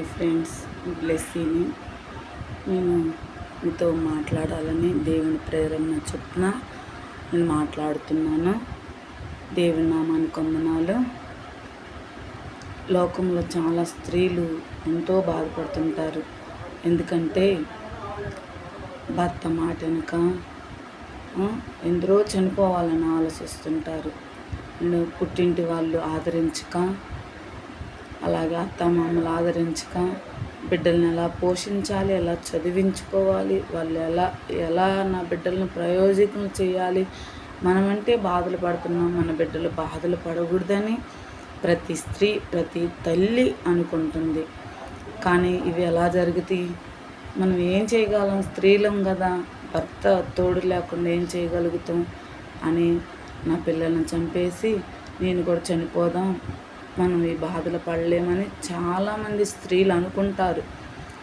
Hi friends, బ్లెస్సీని నేను మీతో మాట్లాడాలని దేవుని ప్రేరణ చొప్పున నేను మాట్లాడుతున్నాను. దేవుని నామానికి వందనాలు. లోకంలో చాలా స్త్రీలు ఎంతో బాధపడుతుంటారు. ఎందుకంటే భర్త మాట వెనుక ఎందరో చనిపోవాలని ఆలోచిస్తుంటారు. పుట్టింటి వాళ్ళు ఆదరించక, అలాగే అత్తమామలు ఆదరించక, బిడ్డల్ని ఎలా పోషించాలి, ఎలా చదివించుకోవాలి, వాళ్ళు ఎలా నా బిడ్డలను ప్రయోజకులు చేయాలి, మనమంటే బాధలు పడుతున్నాం, మన బిడ్డలు బాధలు పడకూడదని ప్రతి స్త్రీ, ప్రతి తల్లి అనుకుంటుంది. కానీ ఇవి ఎలా జరుగుతాయి? మనం ఏం చేయగలం? స్త్రీలం కదా, భర్త తోడు లేకుండా ఏం చేయగలుగుతాం అని నా పిల్లల్ని చంపేసి నేను కూడా చనిపోదాం, మనం ఈ బాధలు పడలేమని చాలామంది స్త్రీలు అనుకుంటారు.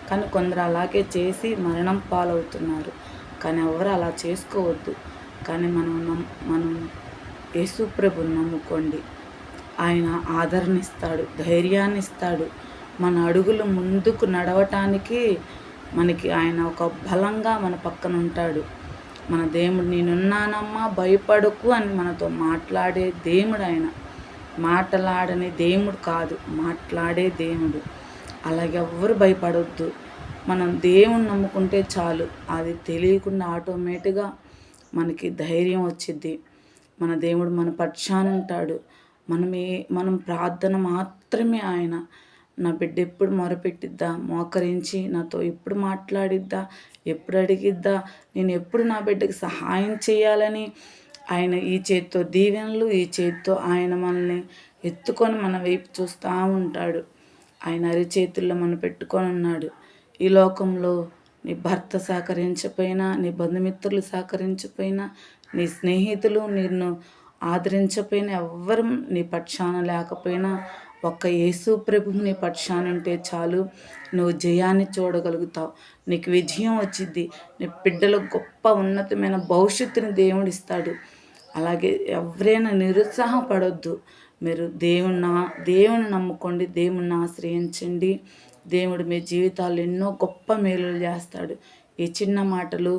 కానీ కొందరు అలాగే చేసి మరణం పాలవుతున్నారు. కానీ ఎవరు అలా చేసుకోవద్దు. కానీ మనం యేసు ప్రభుని నమ్ముకోండి. ఆయన ఆదరణ ఇస్తాడు, ధైర్యాన్ని ఇస్తాడు. మన అడుగులు ముందుకు నడవటానికి మనకి ఆయన ఒక బలంగా మన పక్కన ఉంటాడు. మన దేవుడు, నేనున్నానమ్మా భయపడకు అని మనతో మాట్లాడే దేవుడు ఆయన. మాట్లాడని దేవుడు కాదు, మాట్లాడే దేవుడు. అలాగే ఎవ్వరు భయపడొద్దు. మనం దేవుని నమ్ముకుంటే చాలు, అది తెలియకుండా ఆటోమేటిక్గా మనకి ధైర్యం వచ్చిద్ది. మన దేవుడు మన పక్షాన ఉంటాడు. మనం ప్రార్థన మాత్రమే ఆయన. నా బిడ్డ ఎప్పుడు మొరపెట్టిద్దా, మోకరించి నాతో ఎప్పుడు మాట్లాడిద్దా, ఎప్పుడు అడిగిద్దా, నేను ఎప్పుడు నా బిడ్డకి సహాయం చేయాలని ఆయన ఈ చేత్తో దీవెనలు, ఈ చేత్తో ఆయన మనల్ని ఎత్తుకొని మన వైపు చూస్తూ ఉంటాడు. ఆయన అరిచేతుల్లో మనం పెట్టుకొని ఉన్నాడు. ఈ లోకంలో నీ భర్త సహకరించకపోయినా, నీ బంధుమిత్రులు సహకరించకపోయినా, నీ స్నేహితులు నిన్ను ఆదరించకపోయినా, ఎవ్వరు నీ పక్షాన లేకపోయినా, ఒక్క యేసు ప్రభువు నీ పక్షాన ఉంటే చాలు, నువ్వు జయాన్ని చూడగలుగుతావు. నీకు విజయం వచ్చిద్ది. నీ బిడ్డలకు గొప్ప ఉన్నతమైన భవిష్యత్తుని దేవుడు ఇస్తాడు. అలాగే ఎవరైనా నిరుత్సాహపడొద్దు. మీరు దేవుని నమ్ముకోండి, దేవుని ఆశ్రయించండి. దేవుడు మీ జీవితాల్లో ఎన్నో గొప్ప మేలులు చేస్తాడు. ఈ చిన్న మాటలు,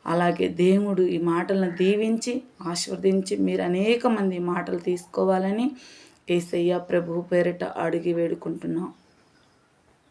అలాగే దేవుడు ఈ మాటలను దీవించి ఆశీర్వదించి మీరు అనేక మంది మాటలు తీసుకోవాలని యేసయ్య ప్రభువు పేరిట అడిగి వేడుకుంటున్నాం.